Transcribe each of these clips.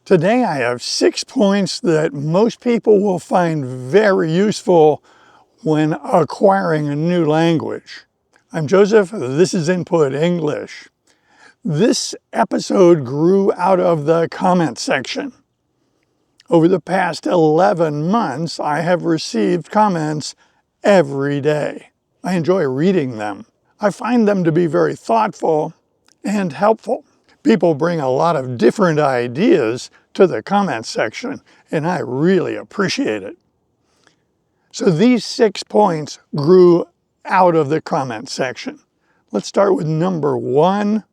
Today I have 6 points that most people will find very useful when acquiring a new language. I'm Joseph, this is Input English. This episode grew out of the comment section. Over the past 11 months, I have received comments every day. I enjoy reading them. I find them to be very thoughtful and helpful. People bring a lot of different ideas to the comment section, and I really appreciate it. So these 6 points grew out of the comment section. Let's start with number 1.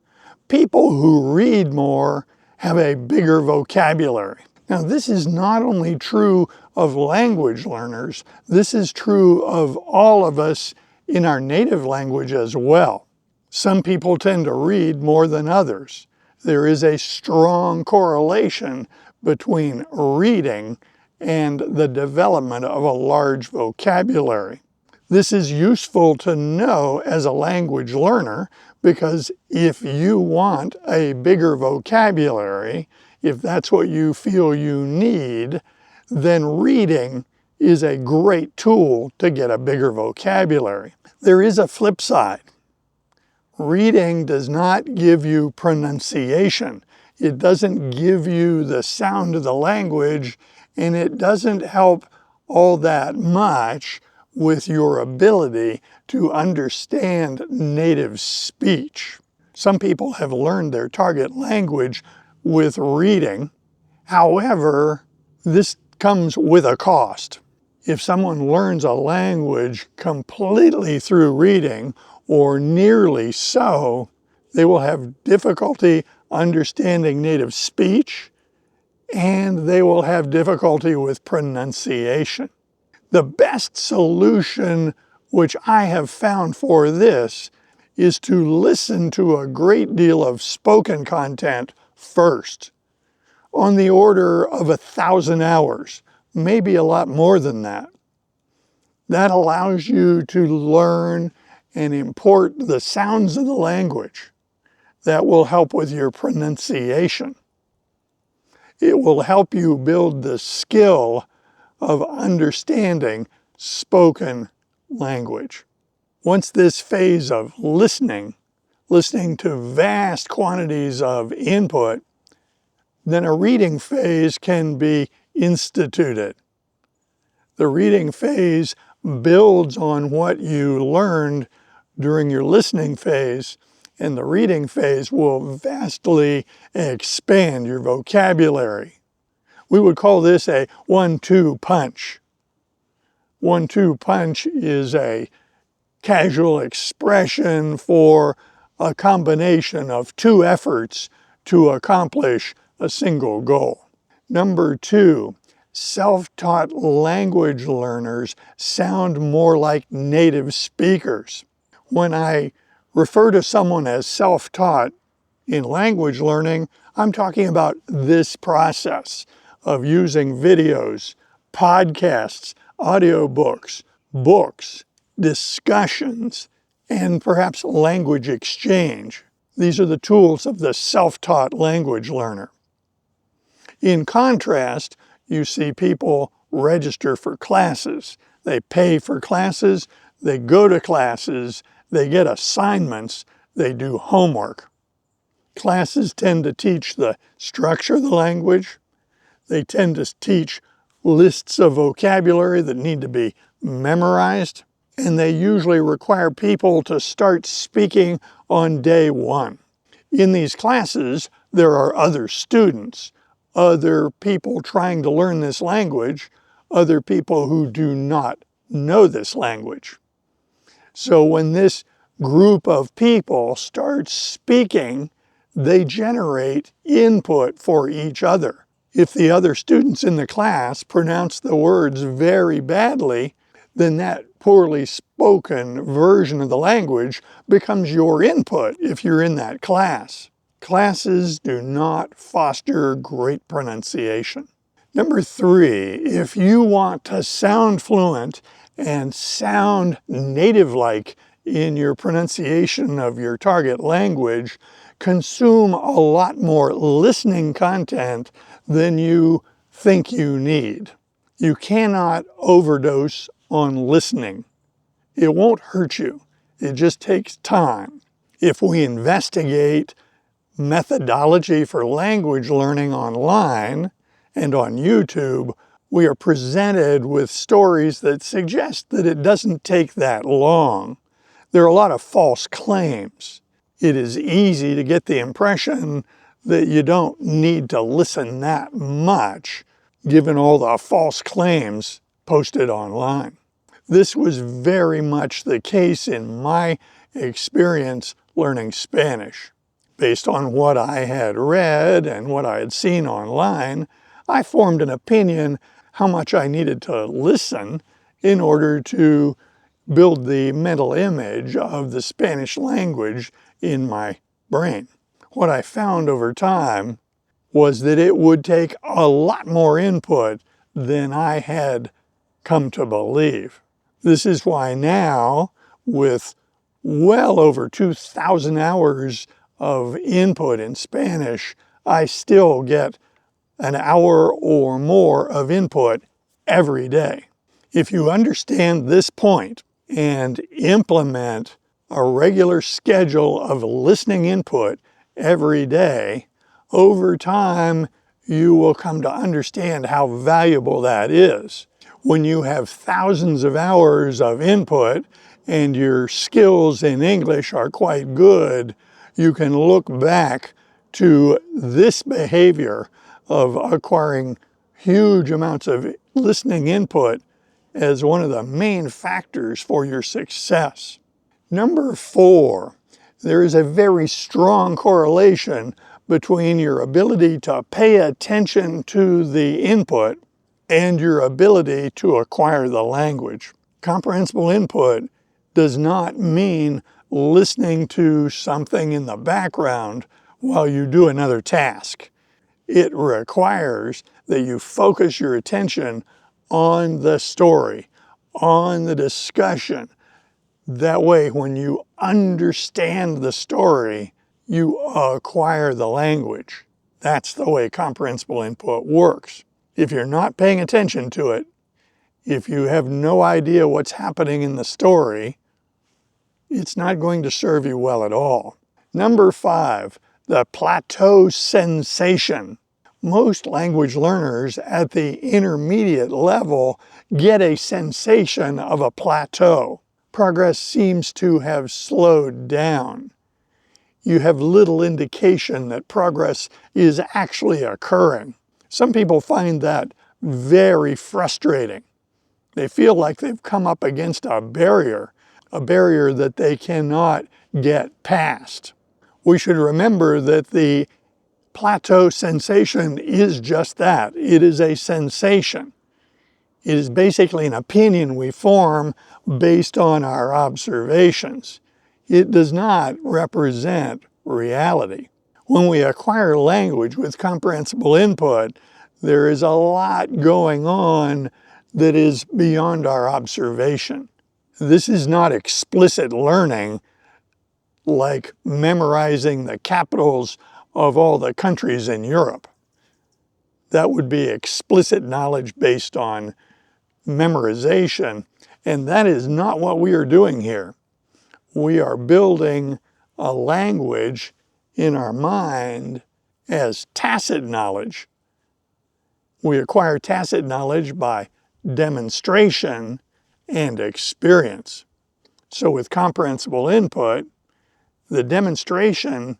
People who read more have a bigger vocabulary. Now, this is not only true of language learners, this is true of all of us in our native language as well. Some people tend to read more than others. There is a strong correlation between reading and the development of a large vocabulary. This is useful to know as a language learner because if you want a bigger vocabulary, if that's what you feel you need, then reading is a great tool to get a bigger vocabulary. There is a flip side. Reading does not give you pronunciation. It doesn't give you the sound of the language, and it doesn't help all that much with your ability to understand native speech. Some people have learned their target language with reading. However, this comes with a cost. If someone learns a language completely through reading, or nearly so, they will have difficulty understanding native speech, and they will have difficulty with pronunciation. The best solution which I have found for this is to listen to a great deal of spoken content first, on the order of 1,000 hours, maybe a lot more than that. That allows you to learn and import the sounds of the language. That will help with your pronunciation. It will help you build the skill of understanding spoken language. Once this phase of listening to vast quantities of input, then a reading phase can be instituted. The reading phase builds on what you learned during your listening phase, and the reading phase will vastly expand your vocabulary. We would call this a 1-2 punch. 1-2 punch is a casual expression for a combination of 2 efforts to accomplish a single goal. Number 2, self-taught language learners sound more like native speakers. When I refer to someone as self-taught in language learning, I'm talking about this process of using videos, podcasts, audiobooks, books, discussions, and perhaps language exchange. These are the tools of the self-taught language learner. In contrast, you see people register for classes. They pay for classes, they go to classes, they get assignments, they do homework. Classes tend to teach the structure of the language. They tend to teach lists of vocabulary that need to be memorized, and they usually require people to start speaking on day 1. In these classes, there are other students, other people trying to learn this language, other people who do not know this language. So when this group of people starts speaking, they generate input for each other. If the other students in the class pronounce the words very badly, then that poorly spoken version of the language becomes your input if you're in that class. Classes do not foster great pronunciation. Number 3, if you want to sound fluent and sound native-like in your pronunciation of your target language, consume a lot more listening content than you think you need. You cannot overdose on listening. It won't hurt you. It just takes time. If we investigate methodology for language learning online and on YouTube, we are presented with stories that suggest that it doesn't take that long. There are a lot of false claims. It is easy to get the impression that you don't need to listen that much, given all the false claims posted online. This was very much the case in my experience learning Spanish. Based on what I had read and what I had seen online, I formed an opinion how much I needed to listen in order to build the mental image of the Spanish language in my brain. What I found over time was that it would take a lot more input than I had come to believe. This is why now, with well over 2,000 hours of input in Spanish, I still get an hour or more of input every day. If you understand this point and implement a regular schedule of listening input every day, over time you will come to understand how valuable that is. When you have thousands of hours of input and your skills in English are quite good, you can look back to this behavior of acquiring huge amounts of listening input as one of the main factors for your success. Number 4, there is a very strong correlation between your ability to pay attention to the input and your ability to acquire the language. Comprehensible input does not mean listening to something in the background while you do another task. It requires that you focus your attention on the story, on the discussion. That way, when you understand the story, you acquire the language. That's the way comprehensible input works. If you're not paying attention to it, if you have no idea what's happening in the story, it's not going to serve you well at all. Number 5, the plateau sensation. Most language learners at the intermediate level get a sensation of a plateau. Progress seems to have slowed down. You have little indication that progress is actually occurring. Some people find that very frustrating. They feel like they've come up against a barrier that they cannot get past. We should remember that the plateau sensation is just that. It is a sensation. It is basically an opinion we form based on our observations. It does not represent reality. When we acquire language with comprehensible input, there is a lot going on that is beyond our observation. This is not explicit learning like memorizing the capitals of all the countries in Europe. That would be explicit knowledge based on memorization, and that is not what we are doing here. We are building a language in our mind as tacit knowledge. We acquire tacit knowledge by demonstration and experience. So with comprehensible input, the demonstration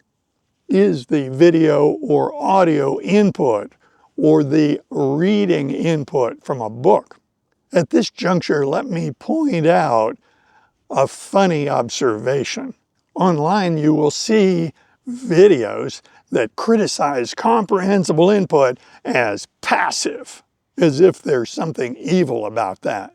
is the video or audio input or the reading input from a book. At this juncture, let me point out a funny observation. Online, you will see videos that criticize comprehensible input as passive, as if there's something evil about that.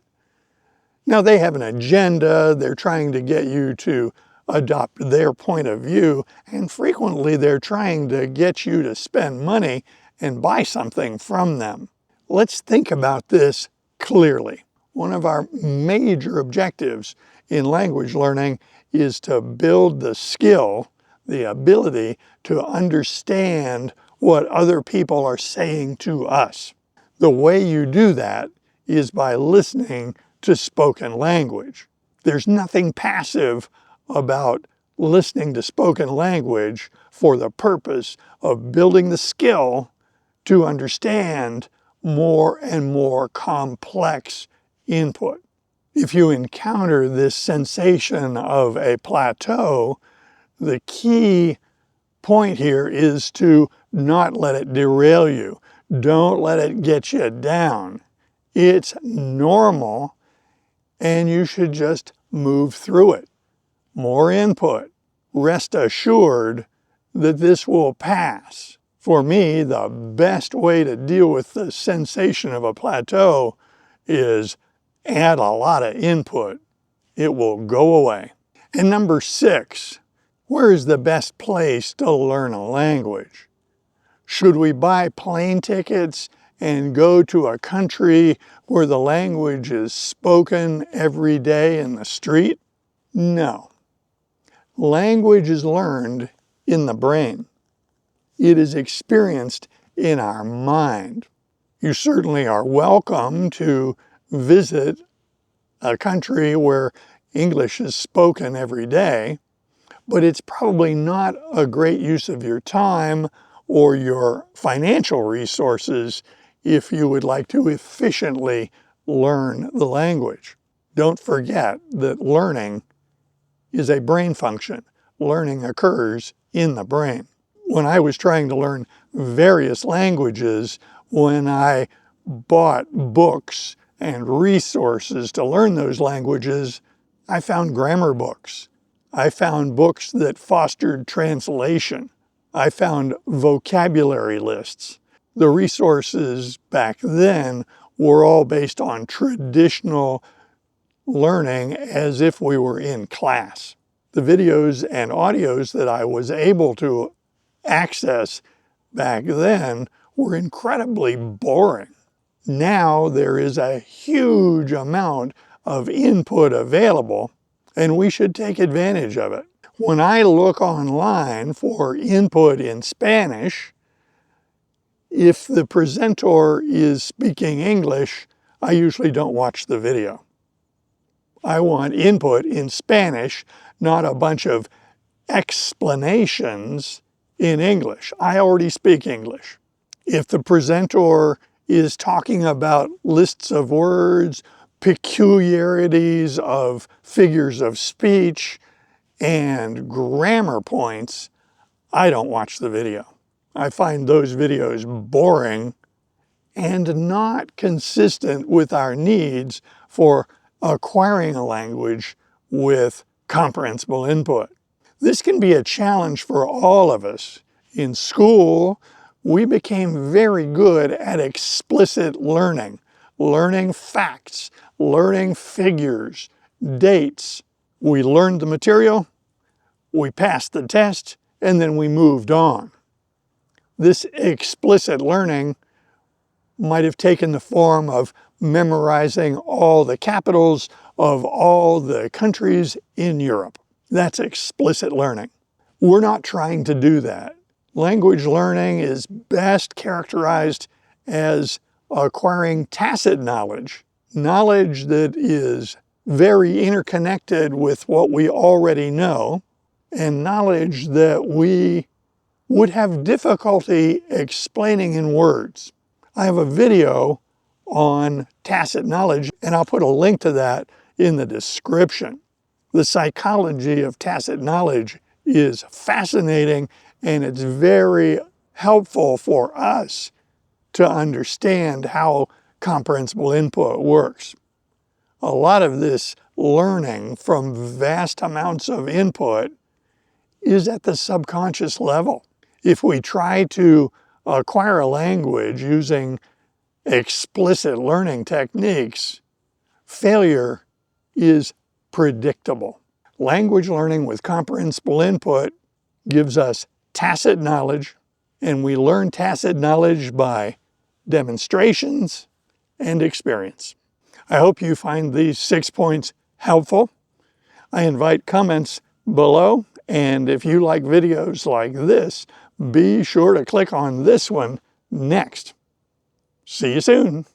Now, they have an agenda. They're trying to get you to adopt their point of view, and frequently they're trying to get you to spend money and buy something from them. Let's think about this clearly. One of our major objectives in language learning is to build the skill, the ability to understand what other people are saying to us. The way you do that is by listening to spoken language. There's nothing passive about listening to spoken language for the purpose of building the skill to understand more and more complex input. If you encounter this sensation of a plateau, the key point here is to not let it derail you. Don't let it get you down. It's normal, and you should just move through it. More input. Rest assured that this will pass. For me, the best way to deal with the sensation of a plateau is add a lot of input. It will go away. And number 6, where is the best place to learn a language? Should we buy plane tickets and go to a country where the language is spoken every day in the street? No. Language is learned in the brain. It is experienced in our mind. You certainly are welcome to visit a country where English is spoken every day, but it's probably not a great use of your time or your financial resources if you would like to efficiently learn the language. Don't forget that learning is a brain function. Learning occurs in the brain. When I was trying to learn various languages, when I bought books and resources to learn those languages, I found grammar books. I found books that fostered translation. I found vocabulary lists. The resources back then were all based on traditional learning as if we were in class. The videos and audios that I was able to access back then were incredibly boring. Now there is a huge amount of input available, and we should take advantage of it. When I look online for input in Spanish, if the presenter is speaking English, I usually don't watch the video. I want input in Spanish, not a bunch of explanations in English. I already speak English. If the presenter is talking about lists of words, peculiarities of figures of speech, and grammar points, I don't watch the video. I find those videos boring and not consistent with our needs for acquiring a language with comprehensible input. This can be a challenge for all of us. In school, we became very good at explicit learning, learning facts, learning figures, dates. We learned the material, we passed the test, and then we moved on. This explicit learning might have taken the form of memorizing all the capitals of all the countries in Europe. That's explicit learning. We're not trying to do that. Language learning is best characterized as acquiring tacit knowledge, knowledge that is very interconnected with what we already know, and knowledge that we would have difficulty explaining in words. I have a video on tacit knowledge, and I'll put a link to that in the description. The psychology of tacit knowledge is fascinating, and it's very helpful for us to understand how comprehensible input works. A lot of this learning from vast amounts of input is at the subconscious level. If we try to acquire a language using explicit learning techniques, failure is predictable. Language learning with comprehensible input gives us tacit knowledge, and we learn tacit knowledge by demonstrations and experience. I hope you find these 6 points helpful. I invite comments below, And if you like videos like this, be sure to click on this one next. See you soon.